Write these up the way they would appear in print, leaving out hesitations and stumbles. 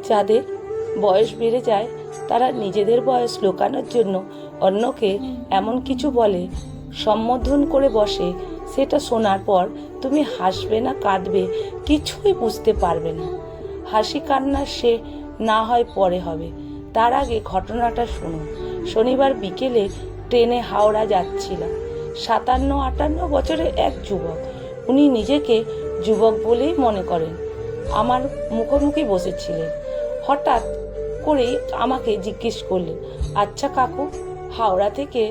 যাদের বয়স বেড়ে যায় তারা নিজেদের বয়স লুকানোর জন্য অন্যকে এমন কিছু বলে, সম্বোধন করে বসে, সেটা শোনার পর তুমি হাসবে না কাঁদবে কিছুই বুঝতে পারবে না। হাসি কান্না সে না হয় পরে হবে, তার আগে ঘটনাটা শুনুন। শনিবার বিকেলে ট্রেনে হাওড়া যাচ্ছিলাম। 57-58 বছরের এক যুবক, উনি নিজেকে যুবক বলেই মনে করেন, আমার মুখোমুখি বসেছিলেন। হঠাৎ করেই আমাকে জিজ্ঞেস করলেন, আচ্ছা কাকু, হাওড়া থেকে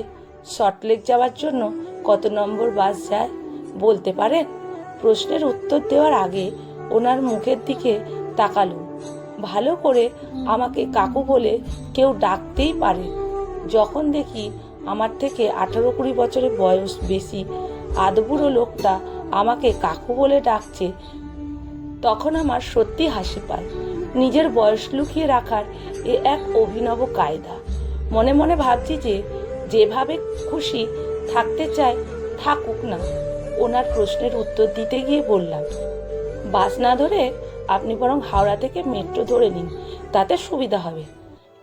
সল্টলেক যাওয়ার জন্য কত নম্বর বাস যায় বলতে পারেন? প্রশ্নের উত্তর দেওয়ার আগে ওনার মুখের দিকে তাকালুম। ভালো করে আমাকে কাকু বলে কেউ ডাকতেই পারে। যখন দেখি আমার থেকে 18-20 বছরের বয়স বেশি আধবুড়ো লোকটা আমাকে কাকু বলে ডাকছে, তখন আমার সত্যি হাসি পায়। নিজের বয়স লুকিয়ে রাখার এ এক অভিনব কায়দা। মনে মনে ভাবছি যে যেভাবে খুশি থাকতে চায় থাকুক না। ওনার প্রশ্নের উত্তর দিতে গিয়ে বললাম, বাস না ধরে আপনি বরং হাওড়া থেকে মেট্রো ধরে নিন, তাতে সুবিধা হবে।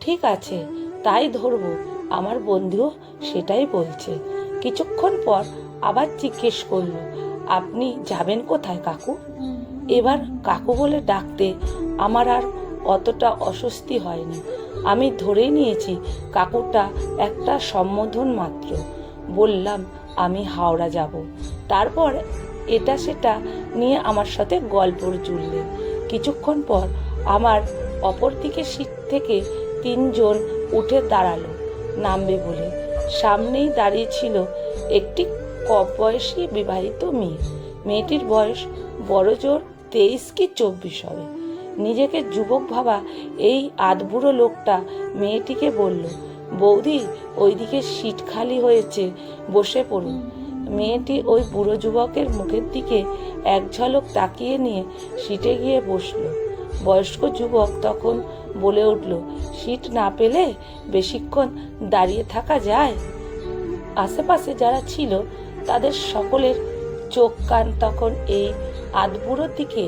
ঠিক আছে, তাই ধরবো, আমার বন্ধুও সেটাই বলছে। কিছুক্ষণ পর আবার জিজ্ঞেস করলো, আপনি যাবেন কোথায় কাকু? এবার কাকু বলে ডাকতে আমার আর অতটা অস্বস্তি হয়নি। আমি ধরেই নিয়েছি কাকুটা একটা সম্বোধন মাত্র। বললাম, আমি হাওড়া যাব। তারপর এটা সেটা নিয়ে আমার সাথে গল্প জুড়লেন। কিছুক্ষণ পর আমার অপর দিকের সিট থেকে 3 জন উঠে দাঁড়ালো নামবে বলে। সামনেই দাঁড়িয়ে ছিল একটি কম বয়সী বিবাহিত মেয়ে। মেয়েটির বয়স বড় জোর 23 কি 24 হবে। নিজেকে যুবক ভাবা এই আধবুড়ো লোকটা মেয়েটিকে বলল, বৌদি, ওইদিকে সিট খালি হয়েছে, বসে পড়ুন। মেয়েটি ওই বুড়ো যুবকের মুখের দিকে এক ঝলক তাকিয়ে নিয়ে সিটে গিয়ে বসলো। বয়স্ক যুবক তখন বলে উঠল, সিট না পেলে বেশিক্ষণ দাঁড়িয়ে থাকা যায়? আশেপাশে যারা ছিল তাদের সকলের চোখ কান তখন এই আধবুড়োর দিকে।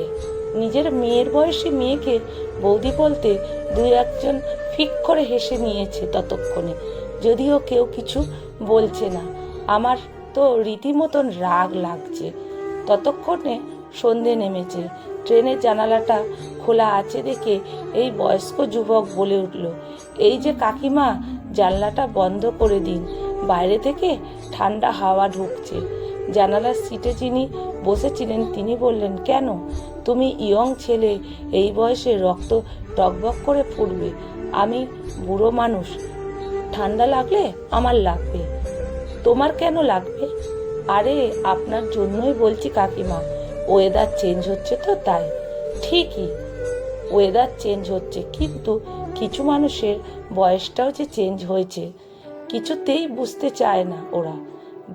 নিজের মেয়ের বয়সী মেয়েকে বৌদি বলতে 2-1 জন ফিক করে হেসে নিয়েছে ততক্ষণে, যদিও কেউ কিছু বলছে না। আমার তো রীতিমতন রাগ লাগছে। ততক্ষণে সন্ধে নেমেছে। ট্রেনের জানালাটা খোলা আছে দেখে এই বয়স্ক যুবক বলে উঠল, এই যে কাকিমা, জানলাটা বন্ধ করে দিন, বাইরে থেকে ঠান্ডা হাওয়া ঢুকছে। জানালার সিটে যিনি বসেছিলেন তিনি বললেন, কেন, তুমি ইয়ং ছেলে, এই বয়সে রক্ত টকবক করে ফুটবে, আমি বুড়ো মানুষ, ঠান্ডা লাগলে আমার লাগবে, তোমার কেন লাগবে? আরে আপনার জন্যই বলছি কাকিমা, ওয়েদার চেঞ্জ হচ্ছে তো তাই। ঠিকই, ওয়েদার চেঞ্জ হচ্ছে, কিন্তু কিছু মানুষের বয়সটাও যে চেঞ্জ হয়েছে কিছুতেই বুঝতে চায় না ওরা।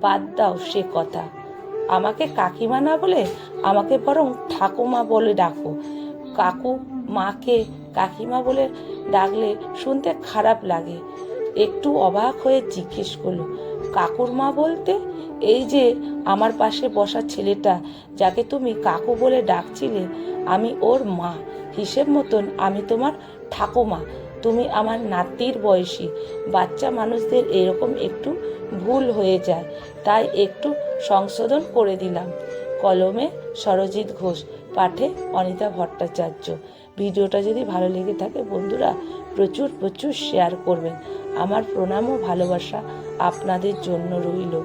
বাদ দাও সে কথা, আমাকে কাকিমা না বলে আমাকে বরং ঠাকুমা বলে ডাকো। কাকু মাকে কাকিমা বলে ডাকলে শুনতে খারাপ লাগে। একটু অবাক হয়ে জিজ্ঞেস করলো, কাকুর মা বলতে? এই যে আমার পাশে বসা ছেলেটা যাকে তুমি কাকু বলে ডাকছিলে, আমি ওর মা। হিসেব মতন আমি তোমার ঠাকুমা। তুমি আমার নাতির বয়সী। বাচ্চা মানুষদের এরকম একটু ভুল হয়ে যায়, তাই একটু সংশোধন করে দিলাম। কলমে সরজিৎ ঘোষ, পাঠে অনিতা ভট্টাচার্য। ভিডিওটা যদি ভালো লেগে থাকে বন্ধুরা প্রচুর প্রচুর শেয়ার করবেন। আমার প্রণাম ও ভালোবাসা আপনাদের জন্য রইল।